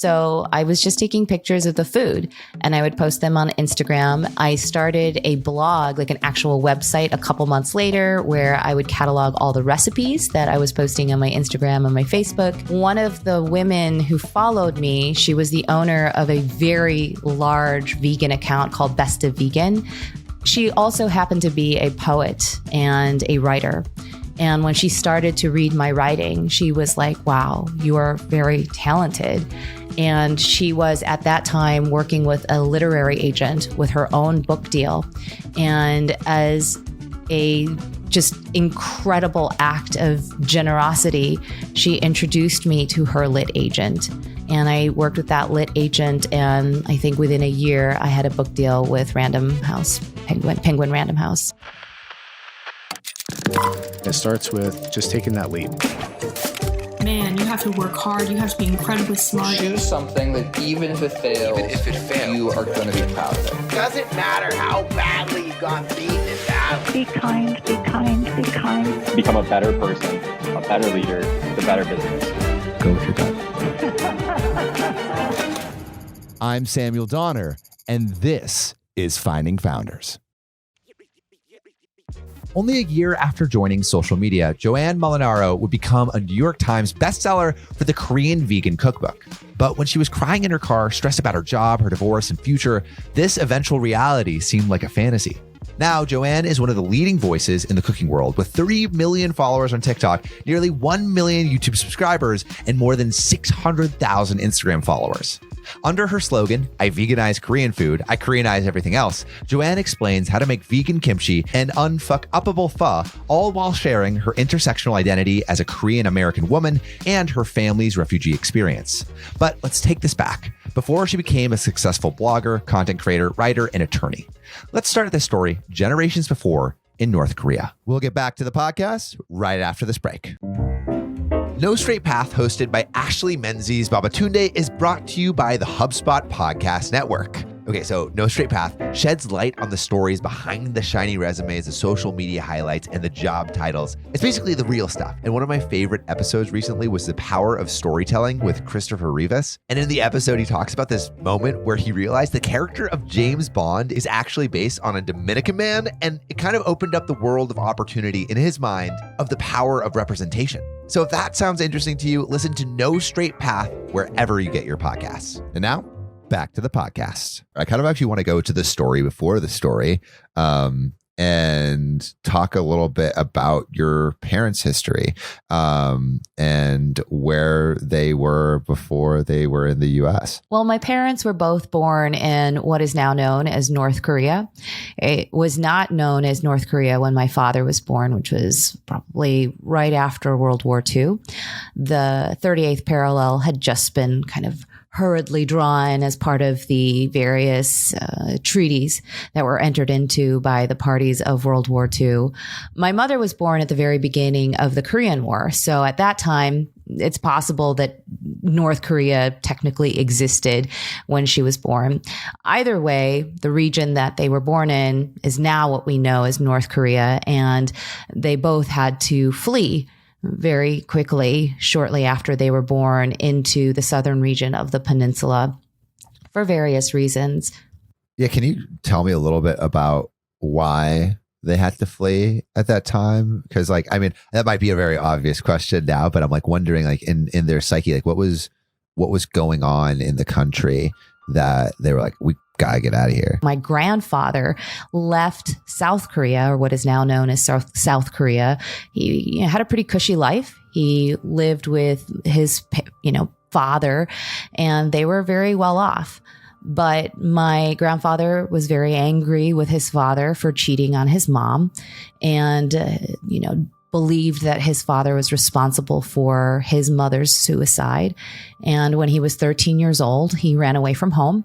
So I was just taking pictures of the food and I would post them on Instagram. I started a blog, like an actual website, a couple months later where I would catalog all the recipes that I was posting on my Instagram and my Facebook. One of the women who followed me, she was the owner of a very large vegan account called Best of Vegan. She also happened to be a poet and a writer. And when she started to read my writing, she was like, wow, you are very talented. And she was at that time working with a literary agent with her own book deal. And as a just incredible act of generosity, she introduced me to her lit agent. And I worked with that lit agent. And I think within a year, I had a book deal with Random House, Penguin Random House. It starts with just taking that leap. Man, you have to work hard. You have to be incredibly smart. Choose something that even if it fails, you are going to be proud of it. Doesn't matter how badly you got beaten in battle. Be kind, be kind, be kind. Become a better person, a better leader, the better business. Go with your gut. I'm Samuel Donner, and this is Finding Founders. Only a year after joining social media, Joanne Molinaro would become a New York Times bestseller for the Korean vegan cookbook. But when she was crying in her car, stressed about her job, her divorce, and future, this eventual reality seemed like a fantasy. Now, Joanne is one of the leading voices in the cooking world with 3 million followers on TikTok, nearly 1 million YouTube subscribers, and more than 600,000 Instagram followers. Under her slogan, I veganize Korean food, I Koreanize everything else, Joanne explains how to make vegan kimchi and unfuck-uppable pho, all while sharing her intersectional identity as a Korean American woman and her family's refugee experience. But let's take this back. Before she became a successful blogger, content creator, writer, and attorney. Let's start this story generations before in North Korea. We'll get back to the podcast right after this break. No Straight Path, hosted by Ashley Menzies Babatunde, is brought to you by the HubSpot Podcast Network. Okay, so No Straight Path sheds light on the stories behind the shiny resumes, the social media highlights, and the job titles. It's basically the real stuff. And one of my favorite episodes recently was The Power of Storytelling with Christopher Rivas. And in the episode, he talks about this moment where he realized the character of James Bond is actually based on a Dominican man, and it kind of opened up the world of opportunity in his mind of the power of representation. So if that sounds interesting to you, listen to No Straight Path wherever you get your podcasts. And now, back to the podcast. I kind of actually want to go to the story before the story and talk a little bit about your parents' history and where they were before they were in the U.S. Well, my parents were both born in what is now known as North Korea. It was not known as North Korea when my father was born, which was probably right after World War II. The 38th parallel had just been kind of hurriedly drawn as part of the various treaties that were entered into by the parties of World War II. My mother was born at the very beginning of the Korean War. So at that time, it's possible that North Korea technically existed when she was born. Either way, the region that they were born in is now what we know as North Korea, and they both had to flee very quickly, shortly after they were born, into the southern region of the peninsula for various reasons. Yeah, can you tell me a little bit about why they had to flee at that time? Because, that might be a very obvious question now, but I'm wondering, in their psyche, what was going on in the country that they were we gotta get out of here. My grandfather left South Korea, or what is now known as South Korea. He had a pretty cushy life. He lived with his, father, and they were very well off. But my grandfather was very angry with his father for cheating on his mom, and, believed that his father was responsible for his mother's suicide. And when he was 13 years old, he ran away from home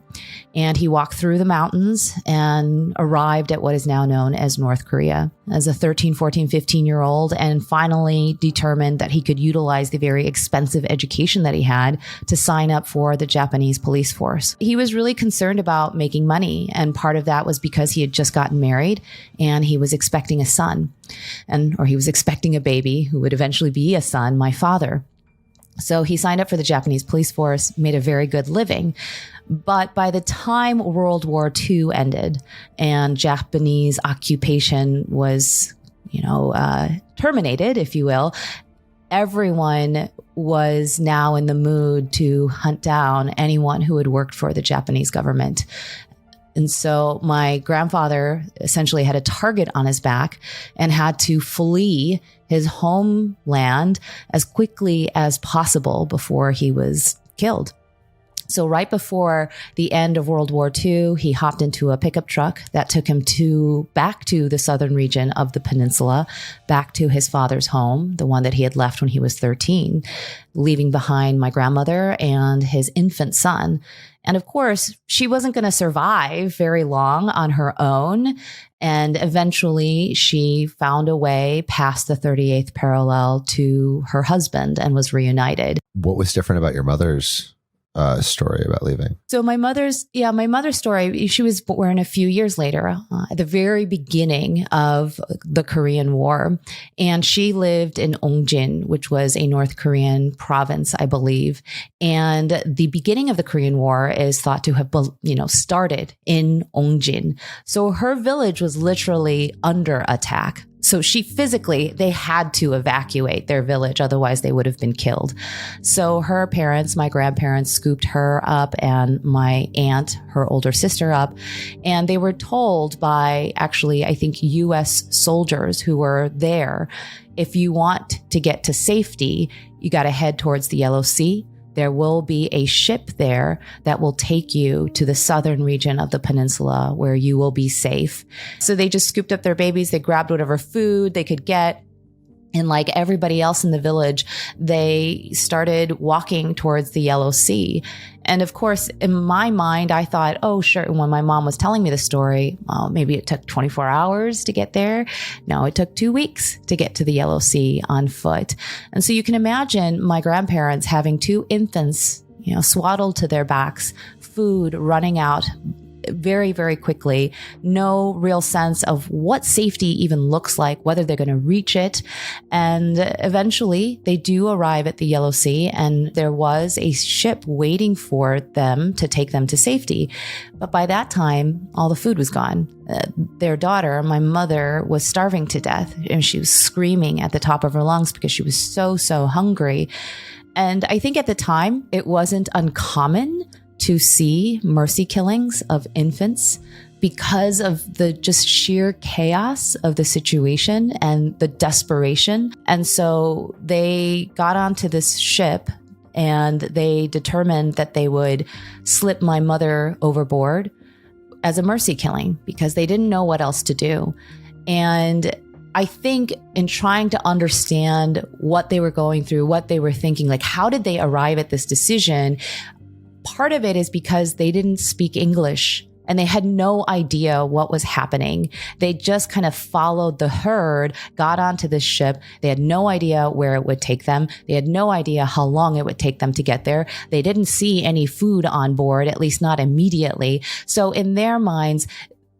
and he walked through the mountains and arrived at what is now known as North Korea as a 13, 14, 15-year-old, and finally determined that he could utilize the very expensive education that he had to sign up for the Japanese police force. He was really concerned about making money, and part of that was because he had just gotten married and he was expecting a son, or he was expecting a baby who would eventually be a son, my father. So he signed up for the Japanese police force, made a very good living. But by the time World War II ended and Japanese occupation was, terminated, if you will, everyone was now in the mood to hunt down anyone who had worked for the Japanese government. And so my grandfather essentially had a target on his back and had to flee his homeland as quickly as possible before he was killed. So right before the end of World War II, he hopped into a pickup truck that took him back to the southern region of the peninsula, back to his father's home, the one that he had left when he was 13, leaving behind my grandmother and his infant son. And of course, she wasn't going to survive very long on her own. And eventually she found a way past the 38th parallel to her husband and was reunited. What was different about your mother's story about leaving? So my mother's story, she was born a few years later, at the very beginning of the Korean War. And she lived in Ongjin, which was a North Korean province, I believe. And the beginning of the Korean War is thought to have, started in Ongjin. So her village was literally under attack. So they had to evacuate their village. Otherwise they would have been killed. So her parents, my grandparents, scooped her up and my aunt, her older sister, up. And they were told by actually, I think, US soldiers who were there, if you want to get to safety, you got to head towards the Yellow Sea. There will be a ship there that will take you to the southern region of the peninsula where you will be safe. So they just scooped up their babies. They grabbed whatever food they could get. And like everybody else in the village, they started walking towards the Yellow Sea. And of course, in my mind, I thought, oh, sure. When my mom was telling me the story, maybe it took 24 hours to get there. No, it took 2 weeks to get to the Yellow Sea on foot. And so you can imagine my grandparents having 2 infants, swaddled to their backs, food running out very, very quickly, no real sense of what safety even looks like, whether they're going to reach it. And eventually they do arrive at the Yellow Sea, and there was a ship waiting for them to take them to safety. But by that time, all the food was gone. Their daughter, my mother, was starving to death, and she was screaming at the top of her lungs because she was so, so hungry. And I think at the time, it wasn't uncommon to see mercy killings of infants because of the just sheer chaos of the situation and the desperation. And so they got onto this ship and they determined that they would slip my mother overboard as a mercy killing because they didn't know what else to do. And I think in trying to understand what they were going through, what they were thinking, like how did they arrive at this decision? Part of it is because they didn't speak English and they had no idea what was happening. They just kind of followed the herd, got onto this ship. They had no idea where it would take them. They had no idea how long it would take them to get there. They didn't see any food on board, at least not immediately. So in their minds,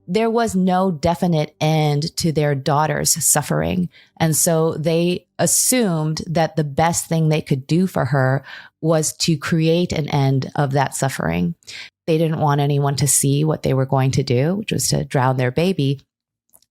there was no definite end to their daughter's suffering. And so they assumed that the best thing they could do for her was to create an end of that suffering. They didn't want anyone to see what they were going to do, which was to drown their baby.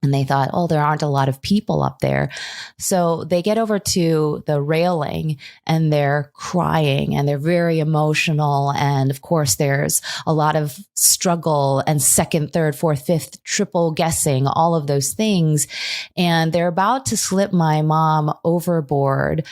And they thought, oh, there aren't a lot of people up there. So they get over to the railing and they're crying and they're very emotional. And of course, there's a lot of struggle and second, third, fourth, fifth, triple guessing, all of those things. And they're about to slip my mom overboard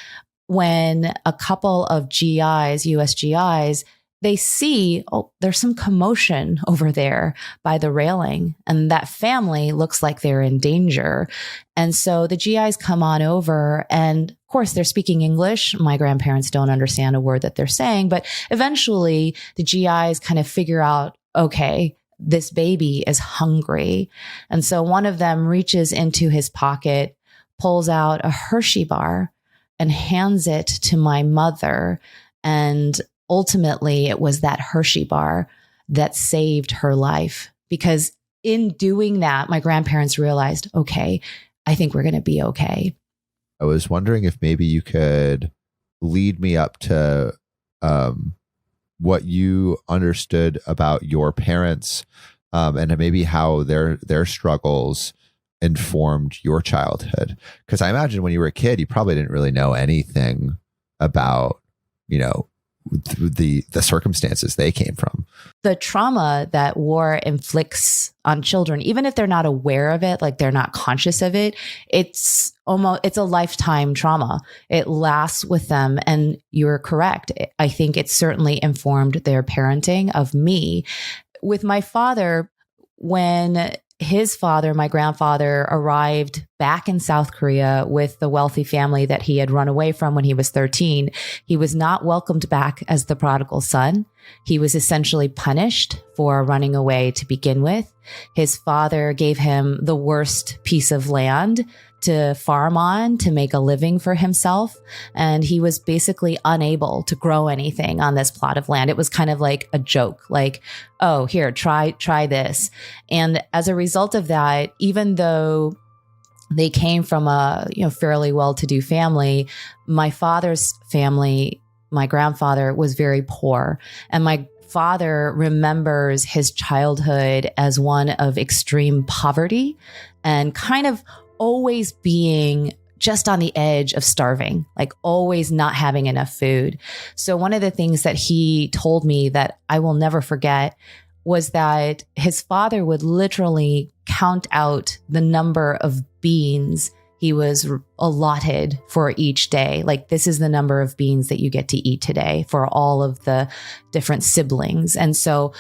when a couple of GIs, US GIs, they see, oh, there's some commotion over there by the railing, and that family looks like they're in danger. And so the GIs come on over, and of course they're speaking English. My grandparents don't understand a word that they're saying, but eventually the GIs kind of figure out, okay, this baby is hungry. And so one of them reaches into his pocket, pulls out a Hershey bar and hands it to my mother. And ultimately, it was that Hershey bar that saved her life, because in doing that, my grandparents realized, okay, I think we're going to be okay. I was wondering if maybe you could lead me up to what you understood about your parents, and maybe how their struggles informed your childhood. Because I imagine when you were a kid, you probably didn't really know anything about, the circumstances they came from. The trauma that war inflicts on children, even if they're not aware of it, like they're not conscious of it, it's a lifetime trauma. It lasts with them. And you're correct. I think it certainly informed their parenting of me. With my father, when his father, my grandfather, arrived back in South Korea with the wealthy family that he had run away from when he was 13, he was not welcomed back as the prodigal son. He was essentially punished for running away to begin with. His father gave him the worst piece of land to farm on to make a living for himself. And he was basically unable to grow anything on this plot of land. It was kind of like a joke, like, oh, here, try this. And as a result of that, even though they came from a fairly well-to-do family, my father's family, my grandfather, was very poor. And my father remembers his childhood as one of extreme poverty and kind of always being just on the edge of starving, like always not having enough food. So one of the things that he told me that I will never forget was that his father would literally count out the number of beans he was allotted for each day. Like, this is the number of beans that you get to eat today for all of the different siblings. And so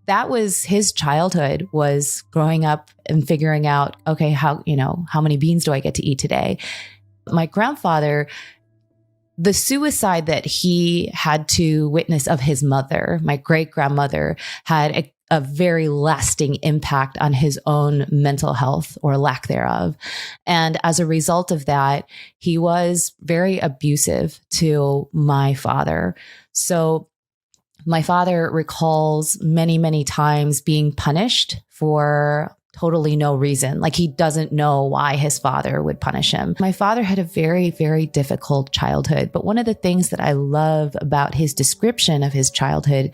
that was his childhood, was growing up and figuring out, okay, how many beans do I get to eat today? My grandfather, the suicide that he had to witness of his mother, my great grandmother, had a very lasting impact on his own mental health, or lack thereof. And as a result of that, he was very abusive to my father. So my father recalls many, many times being punished for totally no reason. Like, he doesn't know why his father would punish him. My father had a very, very difficult childhood. But one of the things that I love about his description of his childhood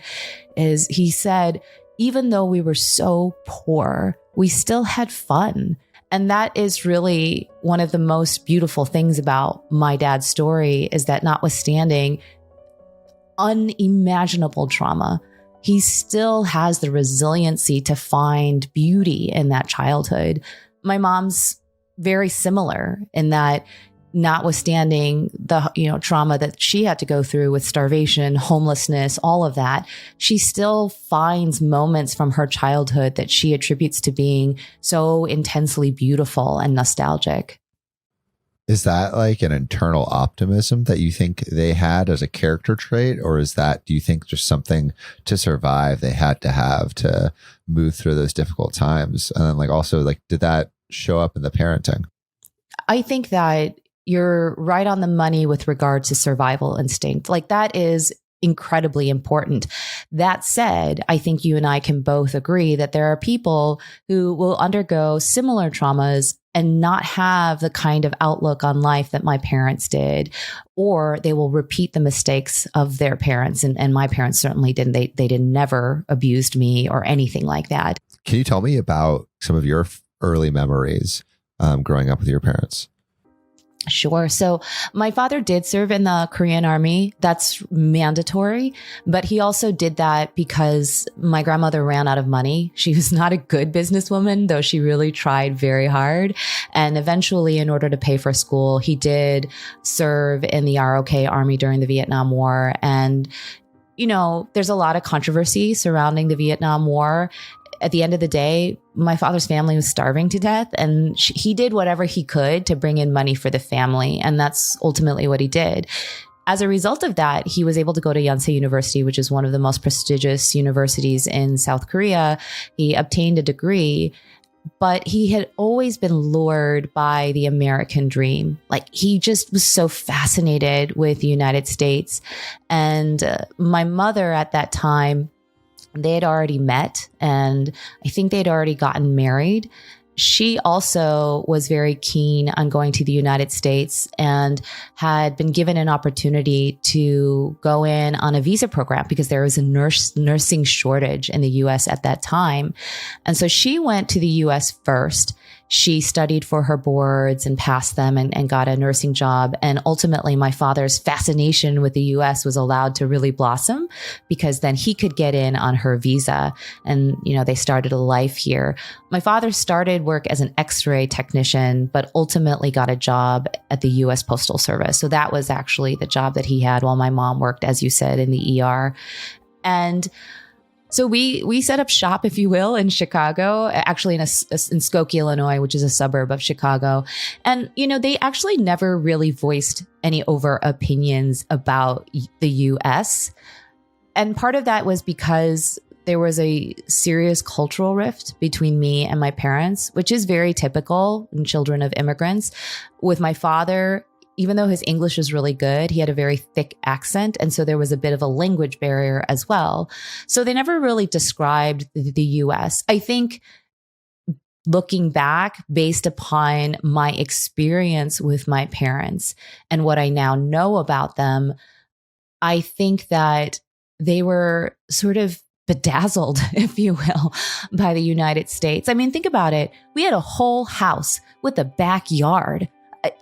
is he said, even though we were so poor, we still had fun. And that is really one of the most beautiful things about my dad's story, is that notwithstanding unimaginable trauma, he still has the resiliency to find beauty in that childhood. My mom's very similar in that, notwithstanding the trauma that she had to go through with starvation, homelessness, all of that, she still finds moments from her childhood that she attributes to being so intensely beautiful and nostalgic. Is that like an internal optimism that you think they had as a character trait? Or is that, do you think, just something to survive they had to have to move through those difficult times? And then also did that show up in the parenting? I think that you're right on the money with regard to survival instinct. Like, that is incredibly important. That said, I think you and I can both agree that there are people who will undergo similar traumas and not have the kind of outlook on life that my parents did, or they will repeat the mistakes of their parents. And my parents certainly didn't. They never abused me or anything like that. Can you tell me about some of your early memories growing up with your parents? Sure. So my father did serve in the Korean Army. That's mandatory. But he also did that because my grandmother ran out of money. She was not a good businesswoman, though she really tried very hard. And eventually, in order to pay for school, he did serve in the ROK Army during the Vietnam War. And, there's a lot of controversy surrounding the Vietnam War. At the end of the day, my father's family was starving to death, and he did whatever he could to bring in money for the family. And that's ultimately what he did. As a result of that, he was able to go to Yonsei University, which is one of the most prestigious universities in South Korea. He obtained a degree, but he had always been lured by the American dream. Like, he just was so fascinated with the United States. And my mother at that time, they had already met, and I think they'd already gotten married. she also was very keen on going to the United States and had been given an opportunity to go in on a visa program because there was a nursing shortage in the US at that time. And so she went to the US first. She studied for her boards and passed them and got a nursing job. And ultimately, my father's fascination with the US was allowed to really blossom because then he could get in on her visa. And, they started a life here. My father started work as an X-ray technician, but ultimately got a job at the US Postal Service. So that was actually the job that he had while my mom worked, as you said, in the ER. And so we set up shop, if you will, in Chicago, actually in Skokie, Illinois, which is a suburb of Chicago. And, they actually never really voiced any overt opinions about the U.S. And part of that was because there was a serious cultural rift between me and my parents, which is very typical in children of immigrants. With my father, even though his English was really good, he had a very thick accent. And so there was a bit of a language barrier as well. So they never really described the US. I think looking back, based upon my experience with my parents and what I now know about them, I think that they were sort of bedazzled, if you will, by the United States. I mean, think about it. We had a whole house with a backyard.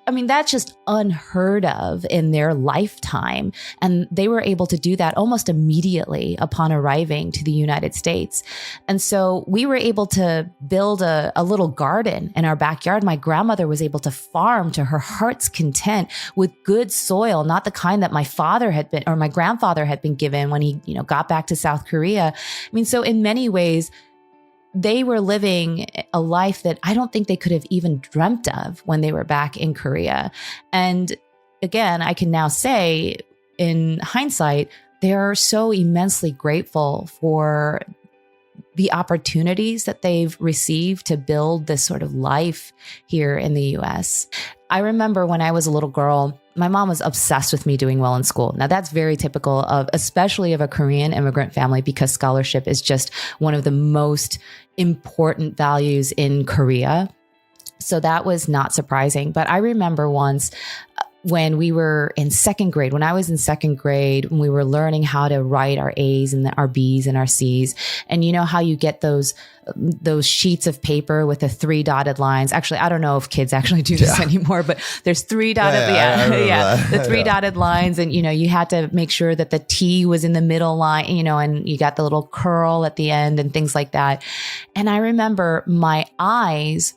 I mean, that's just unheard of in their lifetime. And they were able to do that almost immediately upon arriving to the United States. And so we were able to build a little garden in our backyard. My grandmother was able to farm to her heart's content with good soil, not the kind that my father had been, or my grandfather had been given when he, got back to South Korea. I mean, so in many ways, they were living a life that I don't think they could have even dreamt of when they were back in Korea. And again, I can now say in hindsight, they are so immensely grateful for the opportunities that they've received to build this sort of life here in the US. I remember when I was a little girl, my mom was obsessed with me doing well in school. Now that's very typical of, especially of a Korean immigrant family, because scholarship is just one of the most important values in Korea. So that was not surprising. But I remember once when we were in second grade, when I was in second grade, when we were learning how to write our A's and our B's and our C's. And you know how you get those sheets of paper with the 3 dotted lines. Actually, I don't know if kids actually do this anymore, but there's 3 dotted, the 3 dotted lines. And, you had to make sure that the T was in the middle line, and you got the little curl at the end and things like that. And I remember my eyes,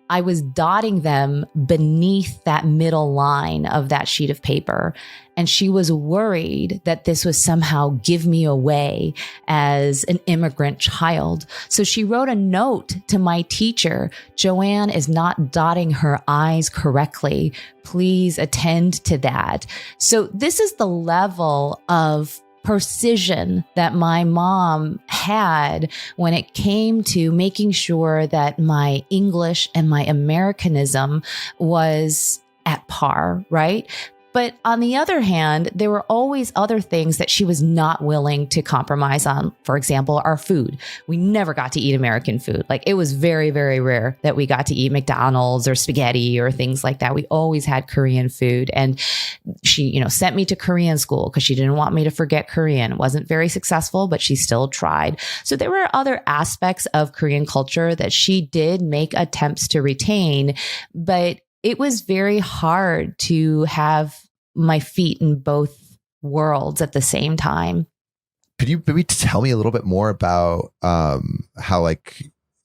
I was dotting them beneath that middle line of that sheet of paper. And she was worried that this was somehow give me away as an immigrant child. So she wrote a note to my teacher, Joanne is not dotting her I's correctly. Please attend to that. So this is the level of precision that my mom had when it came to making sure that my English and my Americanism was at par, right? But on the other hand, there were always other things that she was not willing to compromise on. For example, our food. We never got to eat American food. Like it was very, very rare that we got to eat McDonald's or spaghetti or things like that. We always had Korean food. And she, sent me to Korean school because she didn't want me to forget Korean. It wasn't very successful, but she still tried. So there were other aspects of Korean culture that she did make attempts to retain, but it was very hard to have my feet in both worlds at the same time. Could you maybe tell me a little bit more about how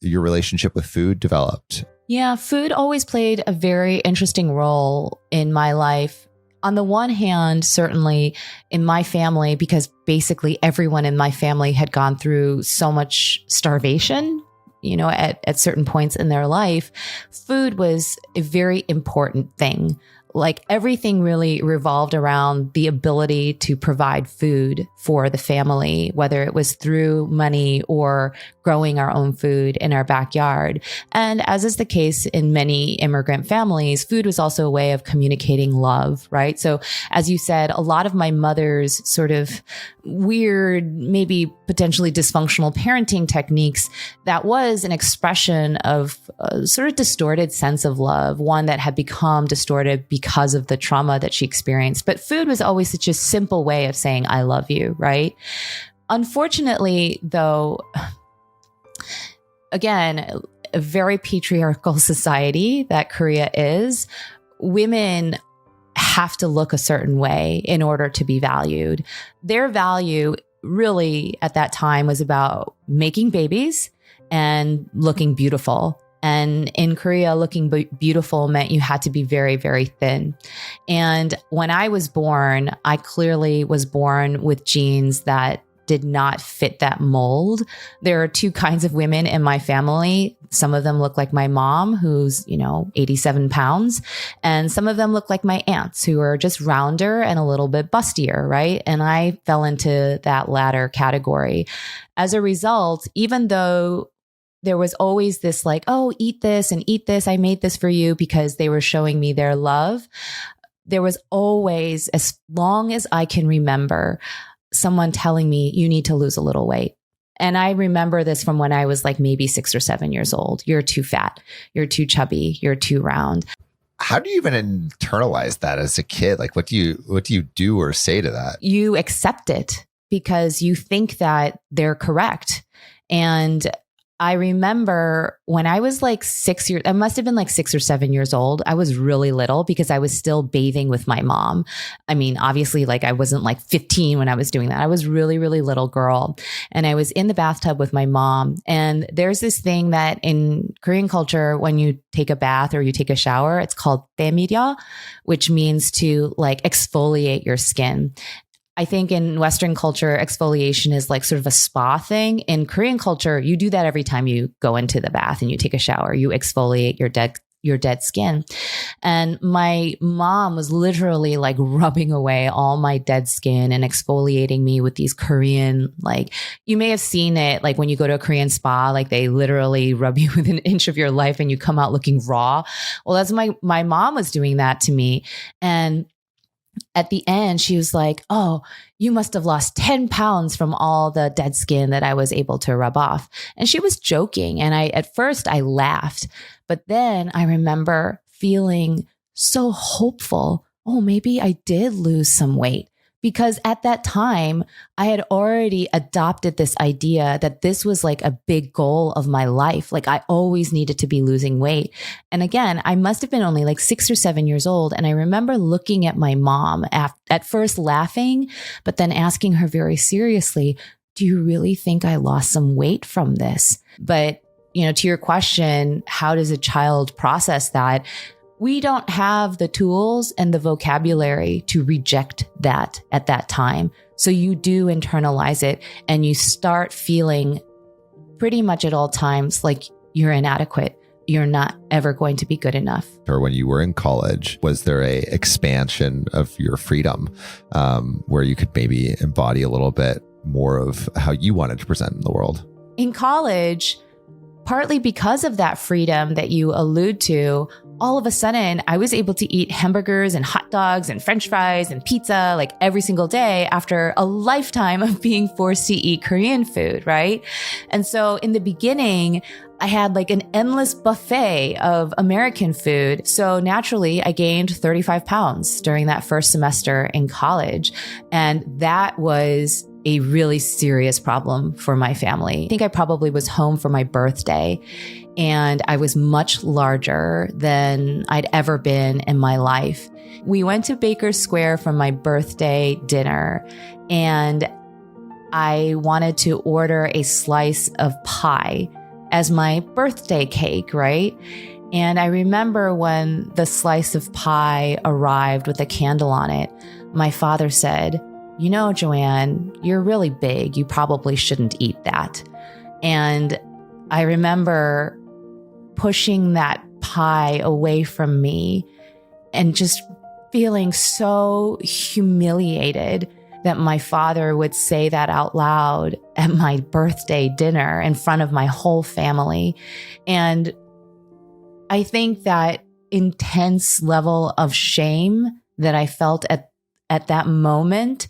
your relationship with food developed? Yeah, food always played a very interesting role in my life. On the one hand, certainly in my family, because basically everyone in my family had gone through so much starvation, at certain points in their life, food was a very important thing. like everything really revolved around the ability to provide food for the family, whether it was through money or growing our own food in our backyard. And as is the case in many immigrant families, food was also a way of communicating love, right? So as you said, a lot of my mother's sort of weird, maybe potentially dysfunctional parenting techniques, that was an expression of a sort of distorted sense of love, one that had become distorted because of the trauma that she experienced. But food was always such a simple way of saying, I love you, right? Unfortunately, though, again, a very patriarchal society that Korea is, women have to look a certain way in order to be valued. Their value really at that time was about making babies and looking beautiful. And in Korea, looking beautiful meant you had to be very, very thin. And when I was born, I clearly was born with genes that did not fit that mold. There are two kinds of women in my family. Some of them look like my mom, who's, 87 pounds. And some of them look like my aunts, who are just rounder and a little bit bustier, right? And I fell into that latter category. As a result, even though there was always this like, oh, eat this and eat this, I made this for you, because they were showing me their love, there was always, as long as I can remember, someone telling me, you need to lose a little weight. And I remember this from when I was like maybe 6 or 7 years old. You're too fat. You're too chubby. You're too round. How do you even internalize that as a kid? Like, what do you do or say to that? You accept it because you think that they're correct. And I remember when I was like I must have been like 6 or 7 years old. I was really little because I was still bathing with my mom. I mean, obviously, like I wasn't like 15 when I was doing that. I was really, really little girl. And I was in the bathtub with my mom. And there's this thing that in Korean culture, when you take a bath or you take a shower, it's called 떼미려, which means to like exfoliate your skin. I think in Western culture, exfoliation is like sort of a spa thing. In Korean culture, you do that every time you go into the bath and you take a shower. You exfoliate your dead skin. And my mom was literally like rubbing away all my dead skin and exfoliating me with these Korean, like, you may have seen it, like when you go to a Korean spa, like they literally rub you within an inch of your life and you come out looking raw. Well, that's my mom was doing that to me. And at the end, she was like, oh, you must have lost 10 pounds from all the dead skin that I was able to rub off. And she was joking. And at first I laughed, but then I remember feeling so hopeful. Oh, maybe I did lose some weight. Because at that time, I had already adopted this idea that this was like a big goal of my life. Like I always needed to be losing weight. And again, I must have been only like 6 or 7 years old. And I remember looking at my mom at first laughing, but then asking her very seriously, do you really think I lost some weight from this? But, to your question, how does a child process that? We don't have the tools and the vocabulary to reject that at that time. So you do internalize it and you start feeling pretty much at all times like you're inadequate. You're not ever going to be good enough. Or when you were in college, was there a expansion of your freedom where you could maybe embody a little bit more of how you wanted to present in the world? In college, partly because of that freedom that you allude to, all of a sudden, I was able to eat hamburgers and hot dogs and French fries and pizza like every single day after a lifetime of being forced to eat Korean food, right? And so in the beginning, I had like an endless buffet of American food. So naturally, I gained 35 pounds during that first semester in college. And that was a really serious problem for my family. I think I probably was home for my birthday and I was much larger than I'd ever been in my life. We went to Baker Square for my birthday dinner and I wanted to order a slice of pie as my birthday cake, right? And I remember when the slice of pie arrived with a candle on it, my father said, Joanne, you're really big. You probably shouldn't eat that. And I remember pushing that pie away from me and just feeling so humiliated that my father would say that out loud at my birthday dinner in front of my whole family. And I think that intense level of shame that I felt at that moment,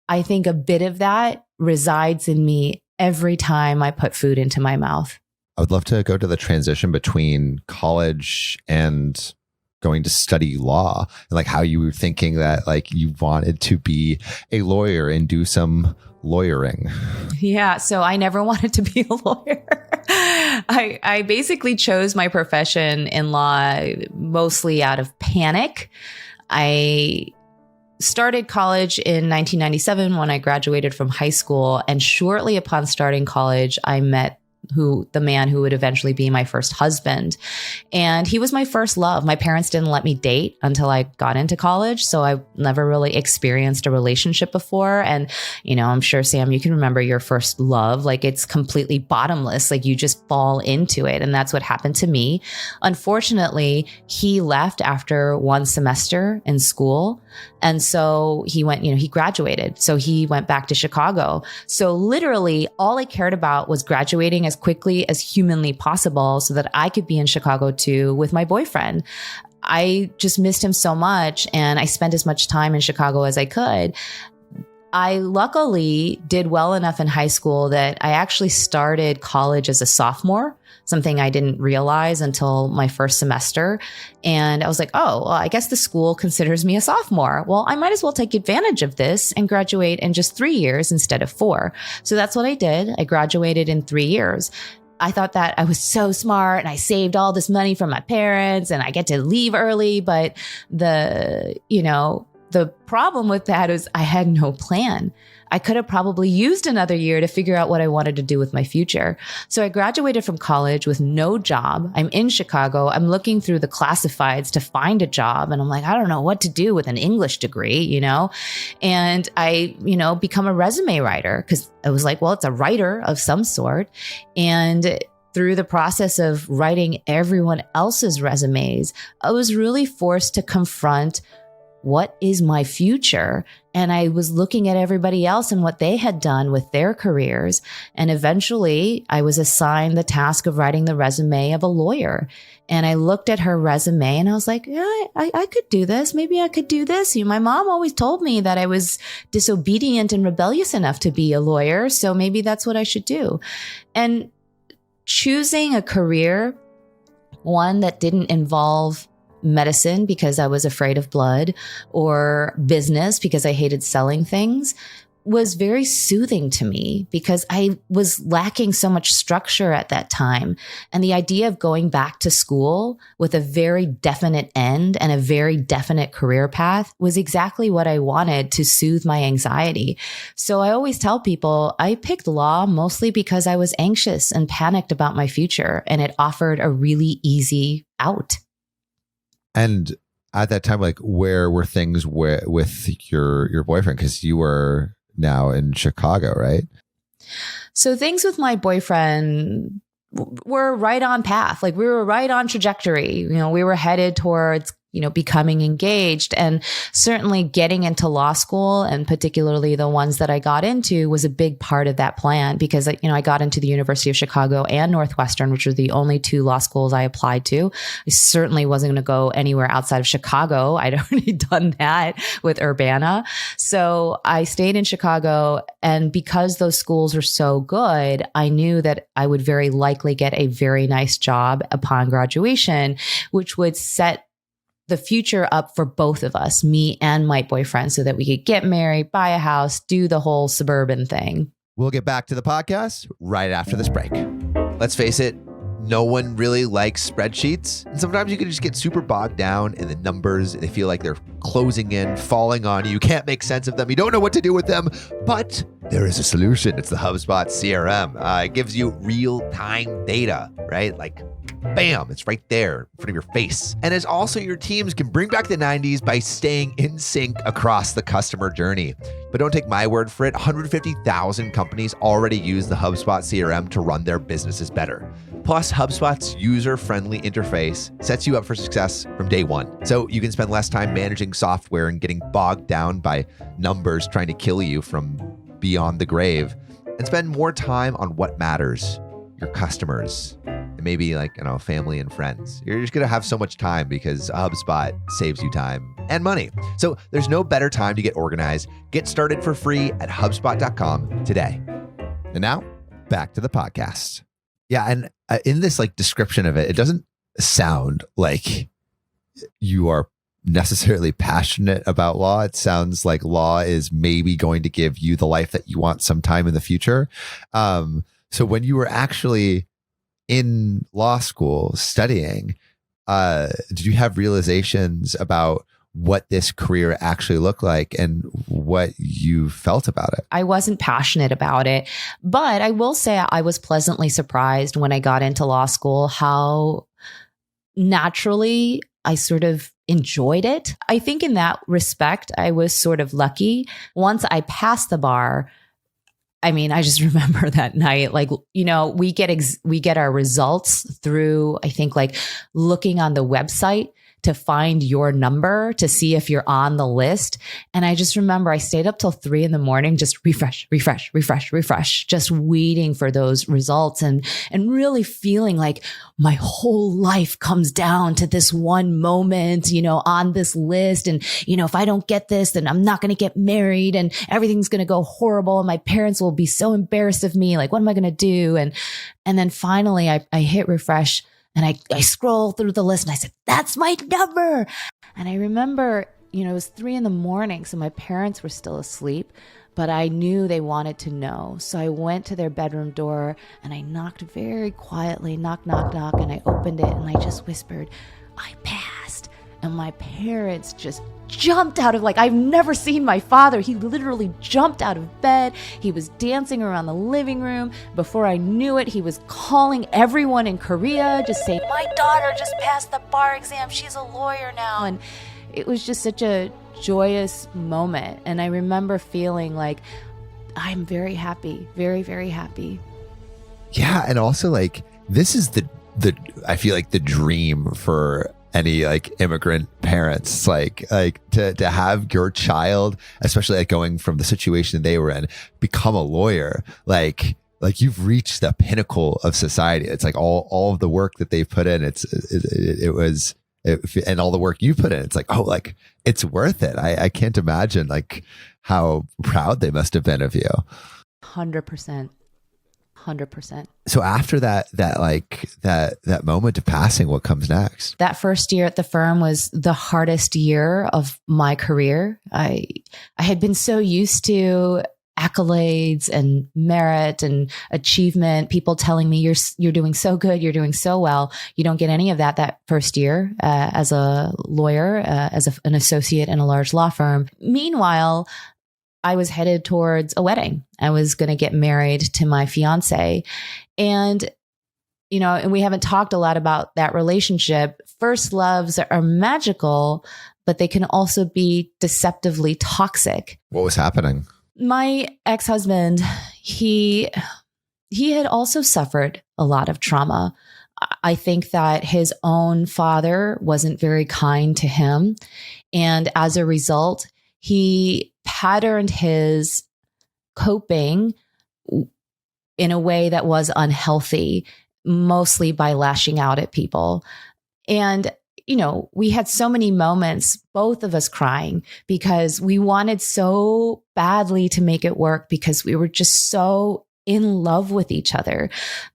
I think a bit of that resides in me every time I put food into my mouth. I would love to go to the transition between college and going to study law, and like how you were thinking that like you wanted to be a lawyer and do some lawyering. Yeah. So I never wanted to be a lawyer. I basically chose my profession in law mostly out of panic. I started college in 1997 when I graduated from high school. And shortly upon starting college, I met the man who would eventually be my first husband. And he was my first love. My parents didn't let me date until I got into college. So I never really experienced a relationship before. And, I'm sure, Sam, you can remember your first love. Like, it's completely bottomless. Like, you just fall into it. And that's what happened to me. Unfortunately, he left after one semester in school. And so he went, he graduated. So he went back to Chicago. So literally all I cared about was graduating as quickly as humanly possible so that I could be in Chicago too with my boyfriend. I just missed him so much, and I spent as much time in Chicago as I could. I luckily did well enough in high school that I actually started college as a sophomore, something I didn't realize until my first semester. And I was like, oh, well, I guess the school considers me a sophomore. Well, I might as well take advantage of this and graduate in just 3 years instead of 4. So that's what I did. I graduated in 3 years. I thought that I was so smart and I saved all this money from my parents and I get to leave early. But the problem with that is I had no plan. I could have probably used another year to figure out what I wanted to do with my future. So I graduated from college with no job. I'm in Chicago. I'm looking through the classifieds to find a job. And I'm like, I don't know what to do with an English degree, And I, become a resume writer because I was like, well, it's a writer of some sort. And through the process of writing everyone else's resumes, I was really forced to confront what is my future? And I was looking at everybody else and what they had done with their careers. And eventually I was assigned the task of writing the resume of a lawyer. And I looked at her resume and I was like, yeah, I could do this. Maybe I could do this. My mom always told me that I was disobedient and rebellious enough to be a lawyer. So maybe that's what I should do. And choosing a career, one that didn't involve medicine because I was afraid of blood, or business because I hated selling things, was very soothing to me because I was lacking so much structure at that time. And the idea of going back to school with a very definite end and a very definite career path was exactly what I wanted to soothe my anxiety. So I always tell people I picked law mostly because I was anxious and panicked about my future, and it offered a really easy out. And at that time, like, where were things with your boyfriend? Because you were now in Chicago, right? So things with my boyfriend were right on path. Like, we were right on trajectory. We were headed towards becoming engaged, and certainly getting into law school, and particularly the ones that I got into, was a big part of that plan because, I got into the University of Chicago and Northwestern, which were the only 2 law schools I applied to. I certainly wasn't going to go anywhere outside of Chicago. I'd already done that with Urbana. So I stayed in Chicago, and because those schools were so good, I knew that I would very likely get a very nice job upon graduation, which would set the future up for both of us, me and my boyfriend, so that we could get married, buy a house, do the whole suburban thing. We'll get back to the podcast right after this break. Let's face it, no one really likes spreadsheets. And sometimes you can just get super bogged down in the numbers. They feel like they're closing in, falling on you. You can't make sense of them. You don't know what to do with them, but there is a solution. It's the HubSpot CRM. It gives you real-time data, right? Like, bam, it's right there in front of your face. And as also your teams can bring back the 90s by staying in sync across the customer journey. But don't take my word for it. 150,000 companies already use the HubSpot CRM to run their businesses better. Plus, HubSpot's user-friendly interface sets you up for success from day one. So you can spend less time managing software and getting bogged down by numbers trying to kill you from beyond the grave, and spend more time on what matters, your customers, and maybe family and friends. You're just going to have so much time because HubSpot saves you time and money. So there's no better time to get organized. Get started for free at HubSpot.com today. And now back to the podcast. Yeah. And in this description of it, it doesn't sound like you are necessarily passionate about law. It sounds like law is maybe going to give you the life that you want sometime in the future. So when you were actually in law school studying, did you have realizations about what this career actually looked like and what you felt about it? I wasn't passionate about it, but I will say I was pleasantly surprised when I got into law school how naturally I sort of enjoyed it. I think in that respect, I was sort of lucky. Once I passed the bar, I just remember that night, we get our results through, I think, looking on the website to find your number to see if you're on the list. And I just remember I stayed up till 3 a.m, just refresh, just waiting for those results and really feeling like my whole life comes down to this one moment, on this list. And, if I don't get this, then I'm not going to get married and everything's going to go horrible. And my parents will be so embarrassed of me. What am I going to do? And then finally I hit refresh. And I scroll through the list and I said, that's my number. And I remember, it was 3 a.m, so my parents were still asleep, but I knew they wanted to know. So I went to their bedroom door and I knocked very quietly, knock, knock, knock. And I opened it and I just whispered, I passed. And my parents just jumped out of I've never seen my father. He literally jumped out of bed. He was dancing around the living room. Before I knew it, he was calling everyone in Korea, just saying, my daughter just passed the bar exam. She's a lawyer now. And it was just such a joyous moment. And I remember feeling like I'm very happy, very, very happy. Yeah. And also this is the I feel like the dream for any immigrant parents, to have your child, especially going from the situation they were in, become a lawyer, you've reached the pinnacle of society. It's all of the work that they've put in. And all the work you put in. It's it's worth it. I can't imagine how proud they must have been of you. 100%. 100%. So after that moment of passing, what comes next? That first year at the firm was the hardest year of my career. I had been so used to accolades and merit and achievement, people telling me you're doing so good, you're doing so well. You don't get any of that first year as a lawyer, as an associate in a large law firm. Meanwhile, I was headed towards a wedding. I was going to get married to my fiance. And, and we haven't talked a lot about that relationship. First loves are magical, but they can also be deceptively toxic. What was happening? My ex-husband, he had also suffered a lot of trauma. I think that his own father wasn't very kind to him. And as a result, he patterned his coping in a way that was unhealthy, mostly by lashing out at people. And, we had so many moments, both of us crying, because we wanted so badly to make it work because we were just so in love with each other.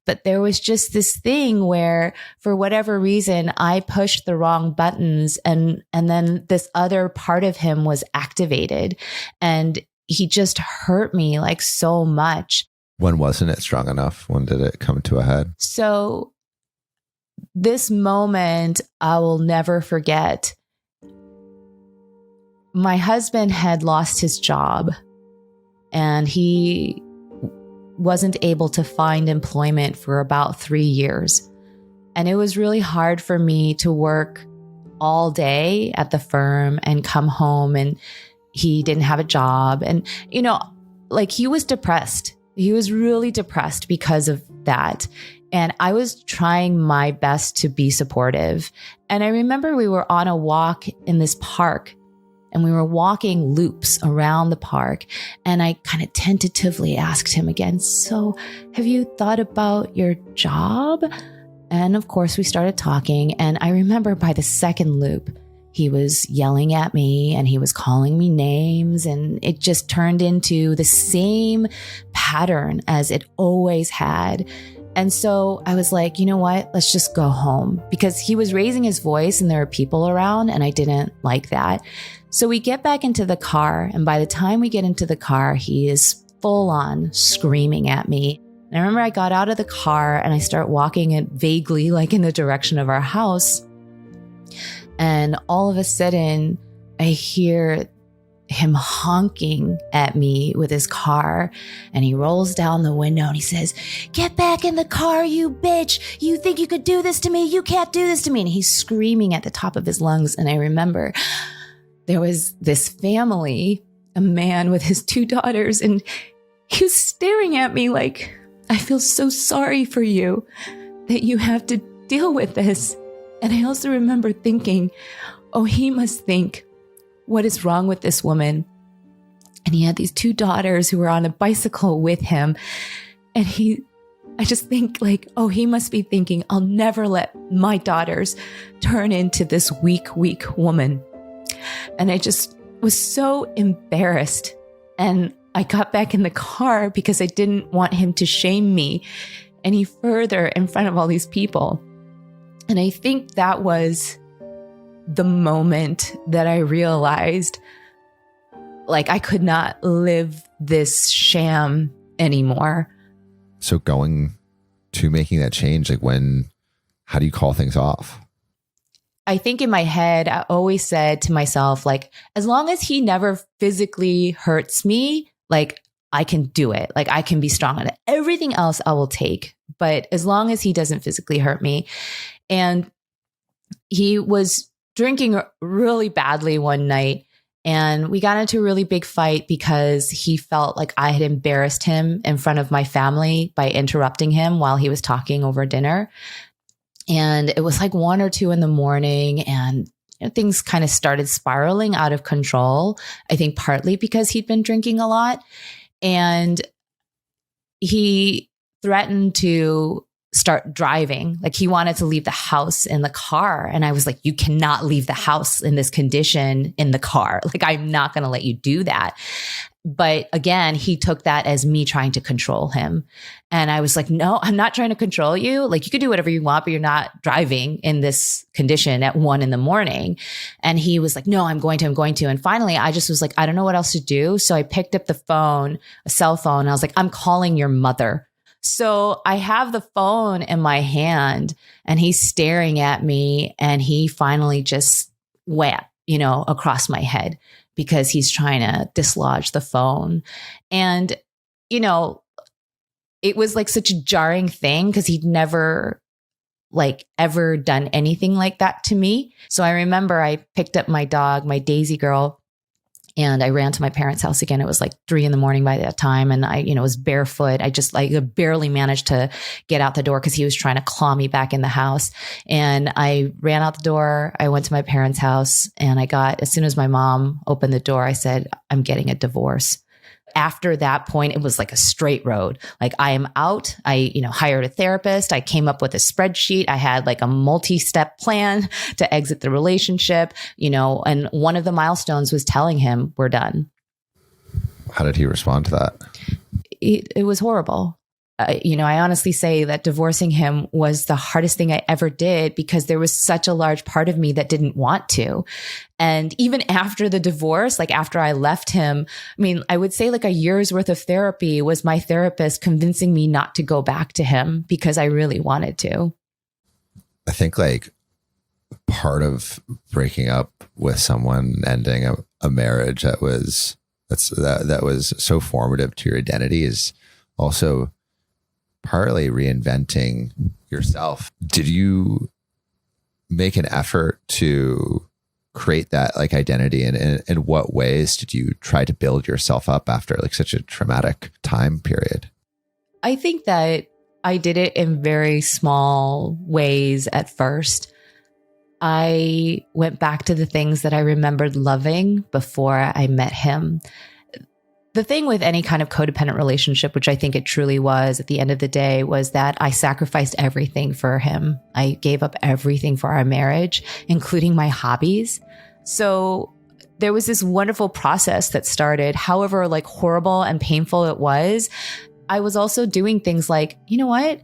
But there was just this thing where, for whatever reason, I pushed the wrong buttons and then this other part of him was activated and he just hurt me so much. When wasn't it strong enough? When did it come to a head? So this moment I will never forget. my husband had lost his job and he wasn't able to find employment for about 3 years. And it was really hard for me to work all day at the firm and come home, and he didn't have a job. And, like, he was depressed. He was really depressed because of that. And I was trying my best to be supportive. And I remember we were on a walk in this park, and we were walking loops around the park. And I kind of tentatively asked him again, so have you thought about your job? And of course we started talking. And I remember by the second loop, he was yelling at me and he was calling me names. And it just turned into the same pattern as it always had. And so I was like, you know what? Let's just go home, because he was raising his voice and there were people around and I didn't like that. So we get back into the car, and by the time we get into the car, he is full on screaming at me. And I remember I got out of the car and I start walking it vaguely, like in the direction of our house. And all of a sudden I hear him honking at me with his car, and he rolls down the window and he says, "Get back in the car, you bitch. You think you could do this to me? You can't do this to me." And he's screaming at the top of his lungs. And I remember there was this family, a man with his 2 daughters, and he was staring at me like, "I feel so sorry for you that you have to deal with this." And I also remember thinking, oh, he must think, what is wrong with this woman? And he had these 2 daughters who were on a bicycle with him. And I just think like, oh, he must be thinking, I'll never let my daughters turn into this weak woman. And I just was so embarrassed. And I got back in the car because I didn't want him to shame me any further in front of all these people. And I think that was the moment that I realized, like, I could not live this sham anymore. So going to making that change, like, how do you call things off? I think in my head, I always said to myself, like, as long as he never physically hurts me, like, I can do it. Like, I can be strong on it. Everything else I will take. But as long as he doesn't physically hurt me. And he was drinking really badly one night, and we got into a really big fight because he felt like I had embarrassed him in front of my family by interrupting him while he was talking over dinner. And it was like 1 or 2 in the morning, and things kind of started spiraling out of control. I think partly because he'd been drinking a lot, and he threatened to start driving. Like, he wanted to leave the house in the car. And I was like, you cannot leave the house in this condition in the car. Like, I'm not going to let you do that. But again, he took that as me trying to control him. And I was like, no, I'm not trying to control you. Like, you could do whatever you want, but you're not driving in this condition at 1 a.m. And he was like, no, I'm going to. And finally, I just was like, I don't know what else to do. So I picked up the phone, a cell phone. And I was like, I'm calling your mother. So I have the phone in my hand and he's staring at me, and he finally just whacked, across my head because he's trying to dislodge the phone. And, it was like such a jarring thing because he'd never ever done anything like that to me. So I remember I picked up my dog, my Daisy girl, and I ran to my parents' house again. It was like 3 a.m. by that time. And I, was barefoot. I just barely managed to get out the door because he was trying to claw me back in the house. And I ran out the door. I went to my parents' house, and as soon as my mom opened the door, I said, I'm getting a divorce. After that point, it was like a straight road. Like, I am out. I, hired a therapist. I came up with a spreadsheet. I had like a multi-step plan to exit the relationship, and one of the milestones was telling him we're done. How did he respond to that? It was horrible. I honestly say that divorcing him was the hardest thing I ever did because there was such a large part of me that didn't want to. And even after the divorce, like after I left him, I would say like a year's worth of therapy was my therapist convincing me not to go back to him because I really wanted to. I think like part of breaking up with someone, ending a marriage that was so formative to your identity is also partly reinventing yourself. Did you make an effort to create that like identity, and in what ways did you try to build yourself up after like such a traumatic time period? I think that I did it in very small ways at first. I went back to the things that I remembered loving before I met him. The thing with any kind of codependent relationship, which I think it truly was at the end of the day, was that I sacrificed everything for him. I gave up everything for our marriage, including my hobbies. So there was this wonderful process that started, however like horrible and painful it was. I was also doing things like, you know what?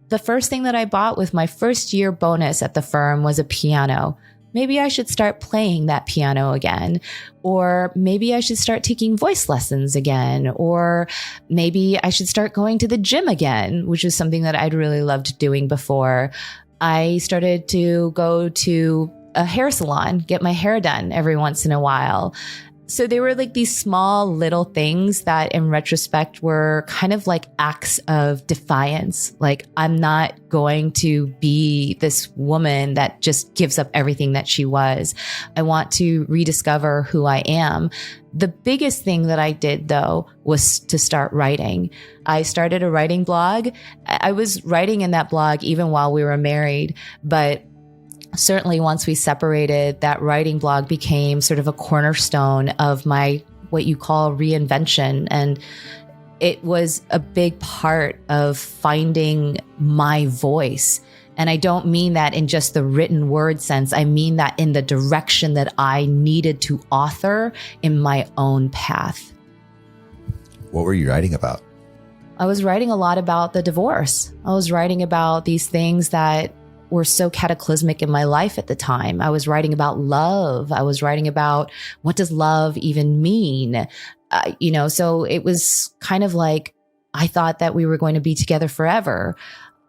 The first thing that I bought with my first year bonus at the firm was a piano. Maybe I should start playing that piano again. Or maybe I should start taking voice lessons again. Or maybe I should start going to the gym again, which is something that I'd really loved doing before. I started to go to a hair salon, get my hair done every once in a while. So they were like these small little things that in retrospect were kind of like acts of defiance. Like, I'm not going to be this woman that just gives up everything that she was. I want to rediscover who I am. The biggest thing that I did, though, was to start writing. I started a writing blog. I was writing in that blog even while we were married, but certainly once we separated, that writing blog became sort of a cornerstone of my, what you call reinvention. And it was a big part of finding my voice. And I don't mean that in just the written word sense. I mean that in the direction that I needed to author in my own path. What were you writing about? I was writing a lot about the divorce. I was writing about these things that were so cataclysmic in my life at the time. I was writing about love. I was writing about what does love even mean? So it was kind of like I thought that we were going to be together forever.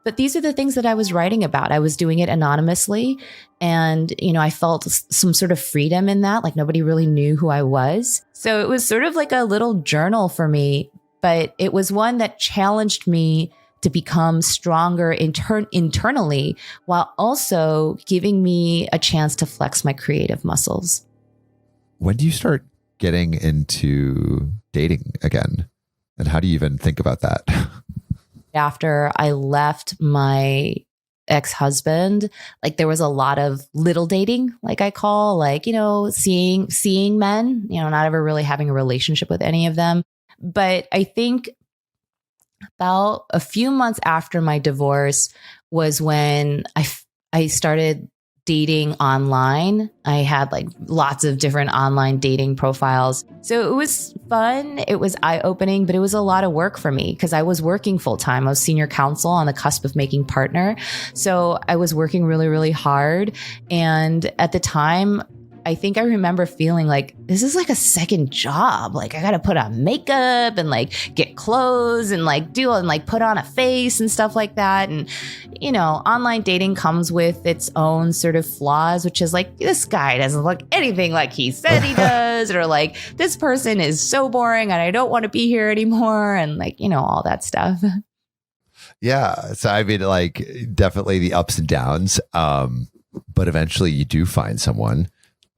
But these are the things that I was writing about. I was doing it anonymously. And, I felt some sort of freedom in that. Like nobody really knew who I was. So it was sort of like a little journal for me, but it was one that challenged me to become stronger internally, while also giving me a chance to flex my creative muscles. When do you start getting into dating again? And how do you even think about that? After I left my ex-husband, like there was a lot of little dating, like I call, like, seeing men, not ever really having a relationship with any of them. But I think about a few months after my divorce was when I started dating online. I had like lots of different online dating profiles. So it was fun. It was eye-opening, but it was a lot of work for me because I was working full-time. I was senior counsel on the cusp of making partner. So I was working really, really hard. And at the time, I think I remember feeling like this is like a second job. Like I got to put on makeup and like get clothes and like do and like put on a face and stuff like that. And, online dating comes with its own sort of flaws, which is like, this guy doesn't look anything like he said he does, or like this person is so boring and I don't want to be here anymore. And like, all that stuff. Yeah. So I mean, like definitely the ups and downs. But eventually you do find someone.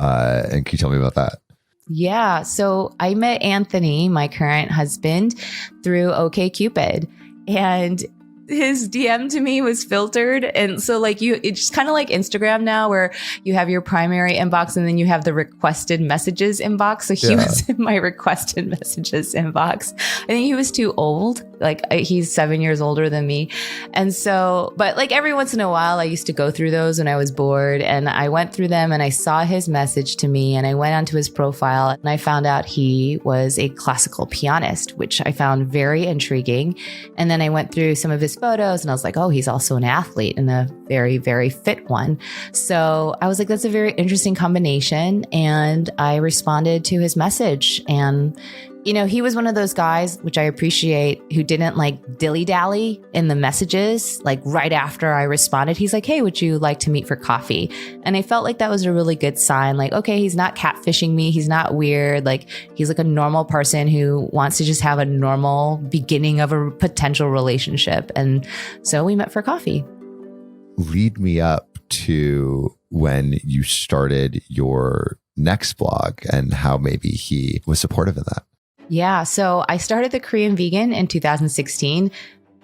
And can you tell me about that? Yeah. So I met Anthony, my current husband, through OkCupid, and his DM to me was filtered. And so like it's just kind of like Instagram now where you have your primary inbox and then you have the requested messages inbox. So he was in my requested messages inbox. I think he was too old. Like he's 7 years older than me. And so, but like every once in a while, I used to go through those when I was bored, and I went through them and I saw his message to me and I went onto his profile and I found out he was a classical pianist, which I found very intriguing. And then I went through some of his photos and I was like, oh, he's also an athlete and a very, very fit one. So I was like, that's a very interesting combination. And I responded to his message, and He was one of those guys, which I appreciate, who didn't like dilly-dally in the messages. Like right after I responded, he's like, hey, would you like to meet for coffee? And I felt like that was a really good sign. Like, okay, he's not catfishing me. He's not weird. Like, he's like a normal person who wants to just have a normal beginning of a potential relationship. And so we met for coffee. Lead me up to when you started your next blog and how maybe he was supportive of that. Yeah. So I started the Korean Vegan in 2016,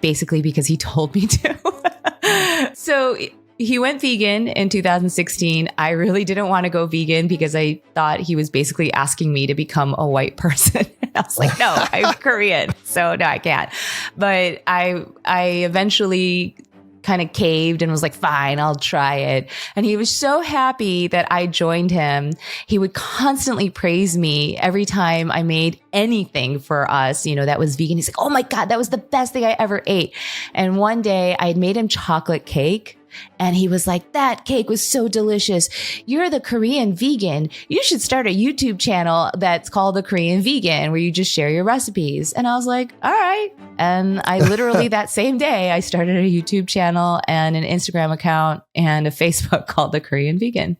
basically because he told me to. So he went vegan in 2016. I really didn't want to go vegan because I thought he was basically asking me to become a white person. I was like, no, I'm Korean. So no, I can't. But I eventually kind of caved and was like, fine, I'll try it. And he was so happy that I joined him. He would constantly praise me every time I made anything for us, that was vegan. He's like, oh my God, that was the best thing I ever ate. And one day I had made him chocolate cake. And he was like, that cake was so delicious. You're the Korean vegan. You should start a YouTube channel that's called the Korean Vegan, where you just share your recipes. And I was like, all right. And I literally that same day, I started a YouTube channel and an Instagram account and a Facebook called the Korean Vegan.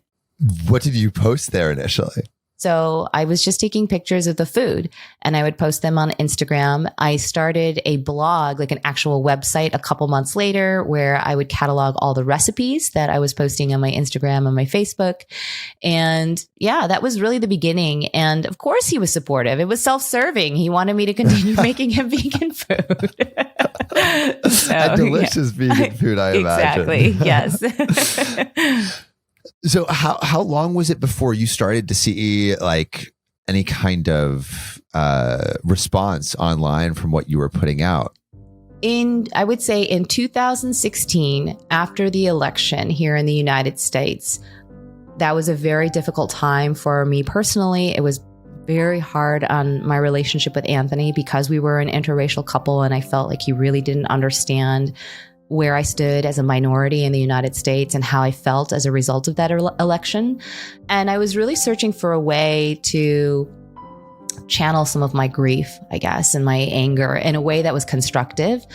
What did you post there initially? So I was just taking pictures of the food and I would post them on Instagram. I started a blog, like an actual website, a couple months later, where I would catalog all the recipes that I was posting on my Instagram and my Facebook. And yeah, that was really the beginning. And of course he was supportive. It was self-serving. He wanted me to continue making him vegan food. A delicious vegan food, I imagine. Exactly. Yes. So how long was it before you started to see like any kind of response online from what you were putting out? I would say in 2016, after the election here in the United States, that was a very difficult time for me personally. It was very hard on my relationship with Anthony because we were an interracial couple and I felt like he really didn't understand where I stood as a minority in the United States and how I felt as a result of that election. And I was really searching for a way to channel some of my grief, I guess, and my anger in a way that was constructive.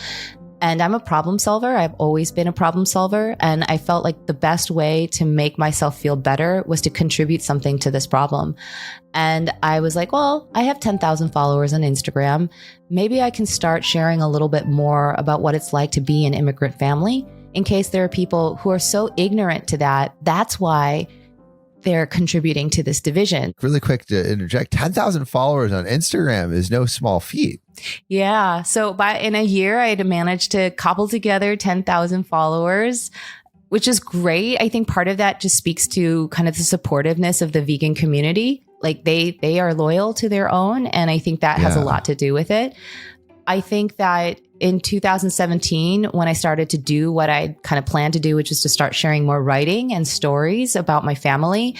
And I'm a problem solver. I've always been a problem solver. And I felt like the best way to make myself feel better was to contribute something to this problem. And I was like, well, I have 10,000 followers on Instagram. Maybe I can start sharing a little bit more about what it's like to be an immigrant family in case there are people who are so ignorant to that. That's why they're contributing to this division. Really quick to interject, 10,000 followers on Instagram is no small feat. Yeah. So in a year, I had managed to cobble together 10,000 followers, which is great. I think part of that just speaks to kind of the supportiveness of the vegan community. Like they are loyal to their own. And I think that has a lot to do with it. I think that in 2017, when I started to do what I kind of planned to do, which was to start sharing more writing and stories about my family,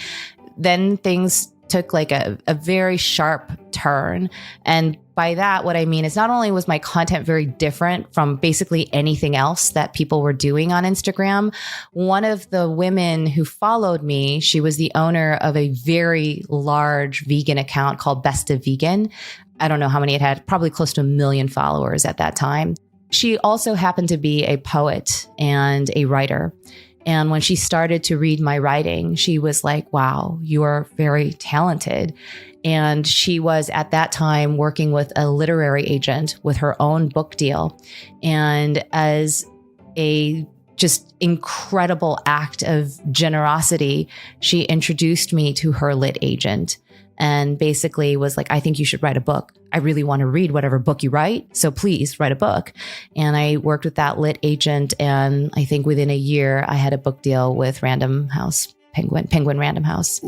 then things took like a very sharp turn. And by that, what I mean is not only was my content very different from basically anything else that people were doing on Instagram, one of the women who followed me, she was the owner of a very large vegan account called Best of Vegan. I don't know how many it had, probably close to 1 million followers at that time. She also happened to be a poet and a writer. And when she started to read my writing, she was like, wow, you are very talented. And she was at that time working with a literary agent with her own book deal. And as a just incredible act of generosity, she introduced me to her lit agent and basically was like, I think you should write a book. I really want to read whatever book you write. So please write a book. And I worked with that lit agent. And I think within a year, I had a book deal with Random House, Penguin Random House.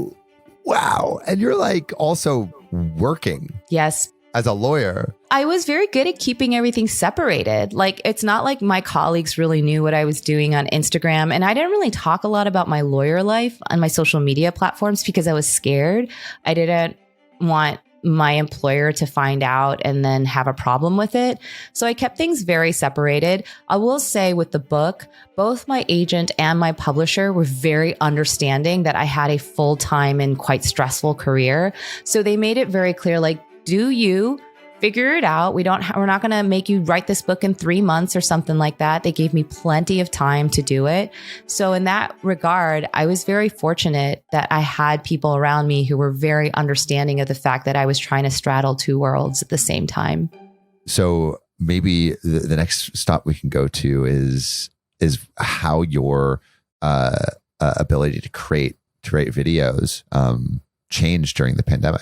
Wow. And you're like also working. Yes. As a lawyer. I was very good at keeping everything separated. Like, it's not like my colleagues really knew what I was doing on Instagram. And I didn't really talk a lot about my lawyer life on my social media platforms because I was scared. I didn't want my employer to find out and then have a problem with it. So I kept things very separated. I will say with the book, both my agent and my publisher were very understanding that I had a full-time and quite stressful career. So they made it very clear, like, do you, figure it out. We're not going to make you write this book in 3 months or something like that. They gave me plenty of time to do it. So in that regard, I was very fortunate that I had people around me who were very understanding of the fact that I was trying to straddle two worlds at the same time. So maybe the next stop we can go to is how your ability to create videos changed during the pandemic.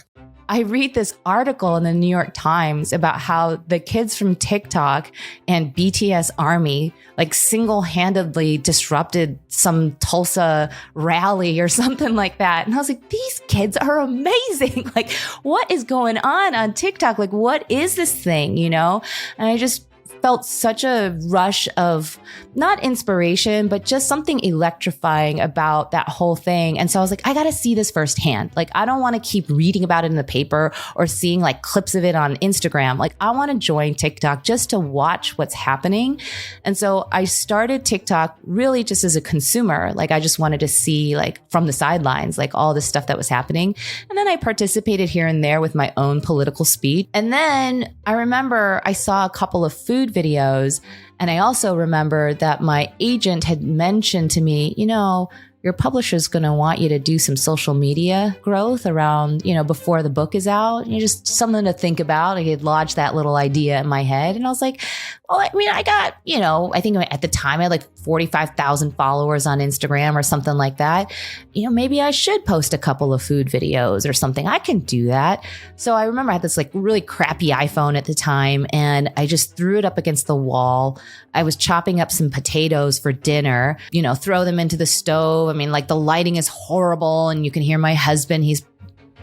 I read this article in the New York Times about how the kids from TikTok and BTS Army like single-handedly disrupted some Tulsa rally or something like that. And I was like, these kids are amazing. Like, what is going on TikTok? Like, what is this thing, you know? And I just felt such a rush of not inspiration, but just something electrifying about that whole thing. And so I was like, I got to see this firsthand. Like, I don't want to keep reading about it in the paper or seeing like clips of it on Instagram. Like, I want to join TikTok just to watch what's happening. And so I started TikTok really just as a consumer. Like, I just wanted to see like from the sidelines, like all this stuff that was happening. And then I participated here and there with my own political speech. And then I remember I saw a couple of food videos. And I also remember that my agent had mentioned to me, you know, your publisher's going to want you to do some social media growth around, you know, before the book is out. You know, just something to think about. I had lodged that little idea in my head. And I was like, well, I mean, I got, you know, I think at the time I had like 45,000 followers on Instagram or something like that. You know, maybe I should post a couple of food videos or something. I can do that. So I remember I had this like really crappy iPhone at the time, and I just threw it up against the wall. I was chopping up some potatoes for dinner, you know, throw them into the stove. I mean, like the lighting is horrible, and you can hear my husband, he's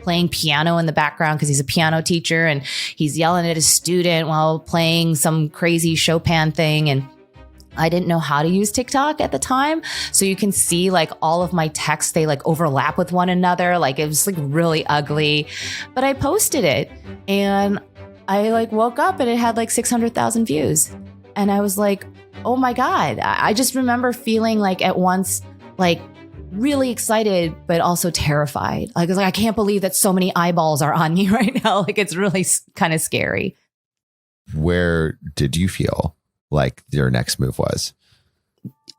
playing piano in the background because he's a piano teacher, and he's yelling at his student while playing some crazy Chopin thing. And I didn't know how to use TikTok at the time. So you can see like all of my texts, they like overlap with one another. Like it was like really ugly, but I posted it and I like woke up and it had like 600,000 views. And I was like, oh my God. I just remember feeling like at once, like really excited, but also terrified. Like, I was like, I can't believe that so many eyeballs are on me right now. Like, it's really kind of scary. Where did you feel like your next move was?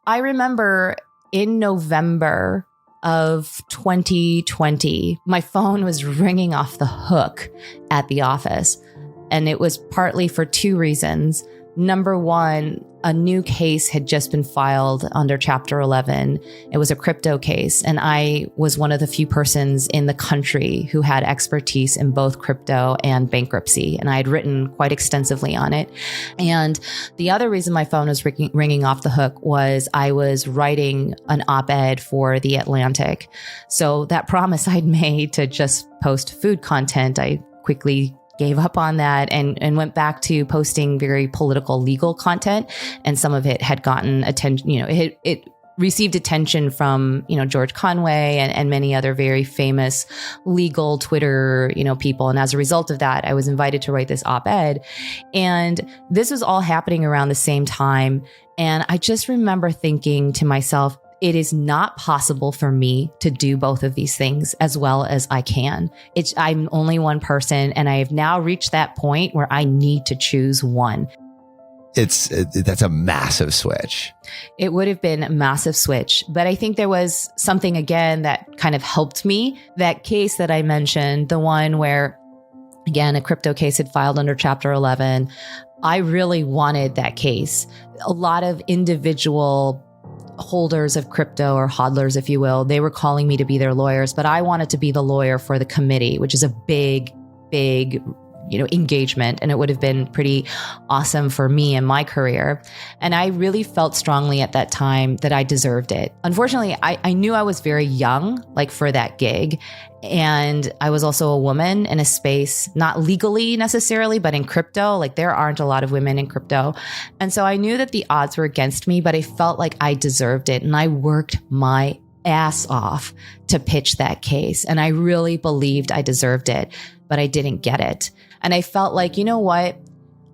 I remember in November of 2020, my phone was ringing off the hook at the office. And it was partly for two reasons. Number one, a new case had just been filed under Chapter 11. It was a crypto case. And I was one of the few persons in the country who had expertise in both crypto and bankruptcy. And I had written quite extensively on it. And the other reason my phone was ringing off the hook was I was writing an op-ed for The Atlantic. So that promise I'd made to just post food content, I quickly gave up on that and went back to posting very political legal content. And some of it had gotten attention, you know, it received attention from, you know, George Conway and many other very famous legal Twitter, you know, people. And as a result of that, I was invited to write this op-ed. And this was all happening around the same time. And I just remember thinking to myself, it is not possible for me to do both of these things as well as I can. I'm only one person, and I have now reached that point where I need to choose one. That's a massive switch. It would have been a massive switch, but I think there was something again that kind of helped me. That case that I mentioned, the one where, again, a crypto case had filed under Chapter 11. I really wanted that case. A lot of individual holders of crypto, or hodlers, if you will, they were calling me to be their lawyers, but I wanted to be the lawyer for the committee, which is a big, you know, engagement. And it would have been pretty awesome for me and my career. And I really felt strongly at that time that I deserved it. Unfortunately, I knew I was very young, like for that gig. And I was also a woman in a space, not legally necessarily, but in crypto. Like there aren't a lot of women in crypto. And so I knew that the odds were against me, but I felt like I deserved it. And I worked my ass off to pitch that case. And I really believed I deserved it, but I didn't get it. And I felt like, you know what?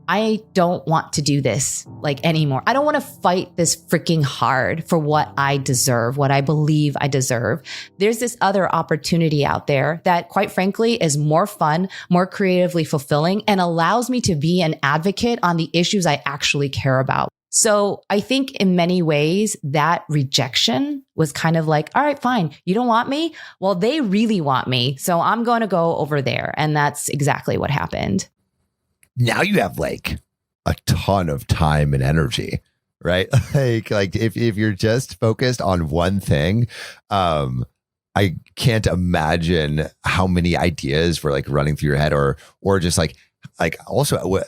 I don't want to do this anymore. I don't want to fight this freaking hard for what I deserve, what I believe I deserve. There's this other opportunity out there that, quite frankly, is more fun, more creatively fulfilling, and allows me to be an advocate on the issues I actually care about. So I think in many ways that rejection was kind of like, all right, fine. You don't want me? Well, they really want me. So I'm going to go over there. And that's exactly what happened. Now you have a ton of time and energy, right? like if you're just focused on one thing, I can't imagine how many ideas were running through your head, or just also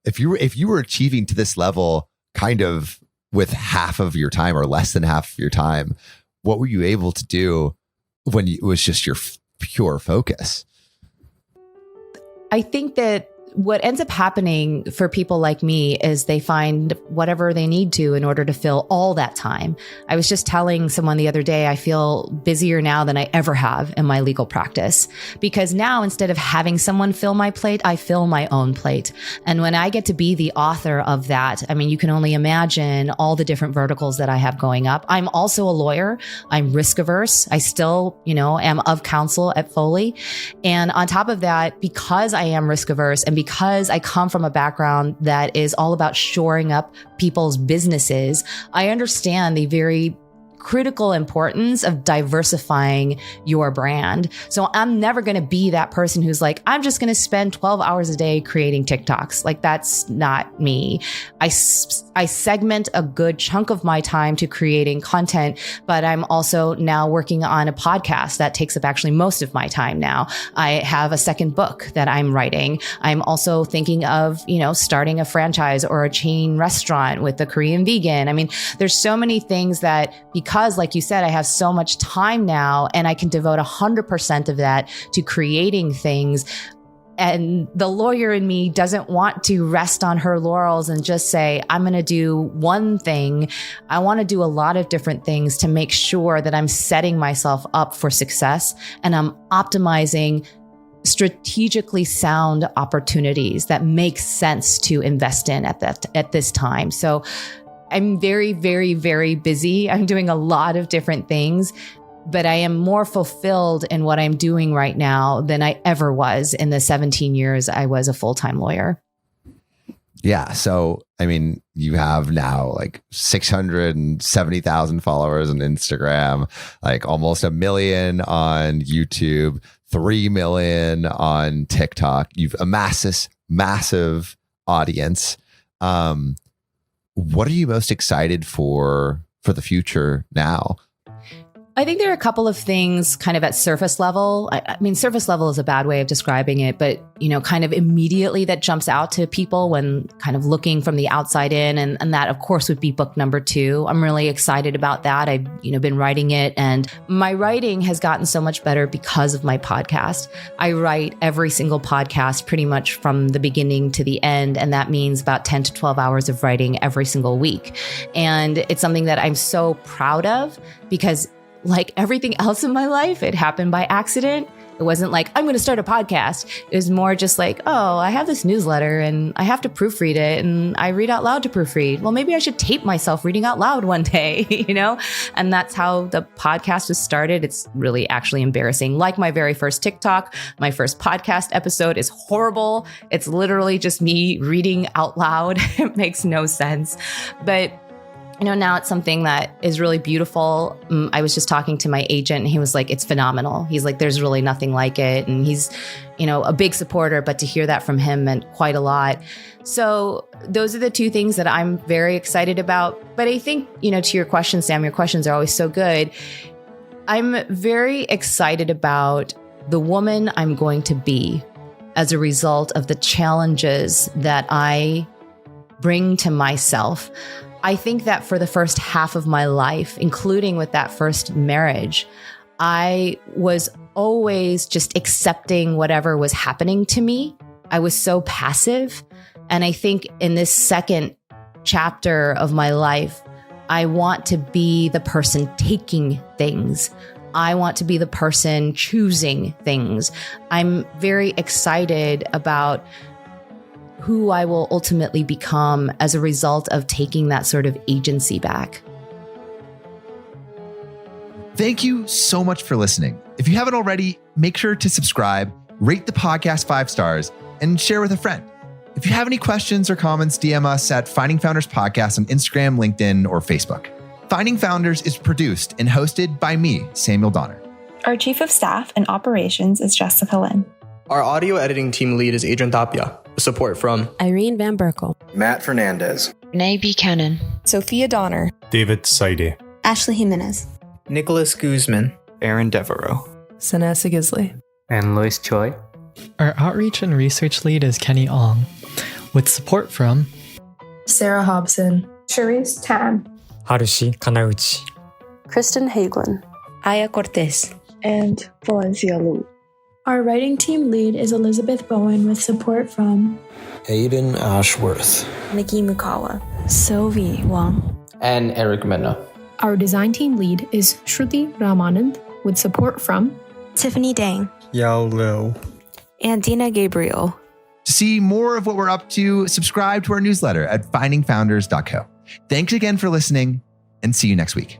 if you were achieving to this level kind of with half of your time or less than half of your time, what were you able to do when it was just your pure focus? I think that what ends up happening for people like me is they find whatever they need to in order to fill all that time. I was just telling someone the other day, I feel busier now than I ever have in my legal practice, because now instead of having someone fill my plate, I fill my own plate. And when I get to be the author of that, I mean, you can only imagine all the different verticals that I have going up. I'm also a lawyer. I'm risk averse. I still, am of counsel at Foley. And on top of that, because I am risk averse and because I come from a background that is all about shoring up people's businesses, I understand the very critical importance of diversifying your brand. So I'm never going to be that person who's like, I'm just going to spend 12 hours a day creating TikToks. That's not me. I segment a good chunk of my time to creating content, but I'm also now working on a podcast that takes up actually most of my time now. I have a second book that I'm writing. I'm also thinking of, starting a franchise or a chain restaurant with the Korean vegan. I mean, there's so many things that, because like you said, I have so much time now and I can devote 100% of that to creating things. And the lawyer in me doesn't want to rest on her laurels and just say, I'm going to do one thing. I want to do a lot of different things to make sure that I'm setting myself up for success and I'm optimizing strategically sound opportunities that make sense to invest in at this time. So I'm very, very, very busy. I'm doing a lot of different things, but I am more fulfilled in what I'm doing right now than I ever was in the 17 years I was a full-time lawyer. Yeah. So, I mean, you have now 670,000 followers on Instagram, almost 1 million on YouTube, 3 million on TikTok. You've amassed this massive audience. What are you most excited for the future now? I think there are a couple of things kind of at surface level. I mean, surface level is a bad way of describing it, but, kind of immediately that jumps out to people when kind of looking from the outside in. And that, of course, would be book number 2. I'm really excited about that. I've, been writing it, and my writing has gotten so much better because of my podcast. I write every single podcast pretty much from the beginning to the end. And that means about 10 to 12 hours of writing every single week. And it's something that I'm so proud of because, like everything else in my life, it happened by accident. It wasn't like, I'm going to start a podcast. It was more just like, oh, I have this newsletter and I have to proofread it and I read out loud to proofread. Well, maybe I should tape myself reading out loud one day, And that's how the podcast was started. It's really actually embarrassing. Like my very first TikTok, my first podcast episode is horrible. It's literally just me reading out loud. It makes no sense. But now it's something that is really beautiful. I was just talking to my agent and he was like, it's phenomenal. He's like, there's really nothing like it. And he's, a big supporter, but to hear that from him meant quite a lot. So those are the two things that I'm very excited about. But I think, to your question, Sam, your questions are always so good. I'm very excited about the woman I'm going to be as a result of the challenges that I bring to myself. I think that for the first half of my life, including with that first marriage, I was always just accepting whatever was happening to me. I was so passive. And I think in this second chapter of my life, I want to be the person taking things. I want to be the person choosing things. I'm very excited about who I will ultimately become as a result of taking that sort of agency back. Thank you so much for listening. If you haven't already, make sure to subscribe, rate the podcast 5 stars, and share with a friend. If you have any questions or comments, DM us at Finding Founders Podcast on Instagram, LinkedIn, or Facebook. Finding Founders is produced and hosted by me, Samuel Donner. Our Chief of Staff and Operations is Jessica Lynn. Our audio editing team lead is Adrian Tapia, with support from Irene Van Berkel, Matt Fernandez, Renee Buchanan, Sophia Donner, David Saidi, Ashley Jimenez, Nicholas Guzman, Aaron Devereaux, Sanessa Gisley, and Lois Choi. Our outreach and research lead is Kenny Ong, with support from Sarah Hobson, Charisse Tam, Harushi Kanauchi, Kristen Hagelin, Aya Cortez, and Valencia Lu. Our writing team lead is Elizabeth Bowen with support from Aiden Ashworth, Nikki Mukawa, Sylvie Wang, and Eric Mena. Our design team lead is Shruti Ramanand with support from Tiffany Dang, Yao Liu, and Dina Gabriel. To see more of what we're up to, subscribe to our newsletter at findingfounders.co. Thanks again for listening, and see you next week.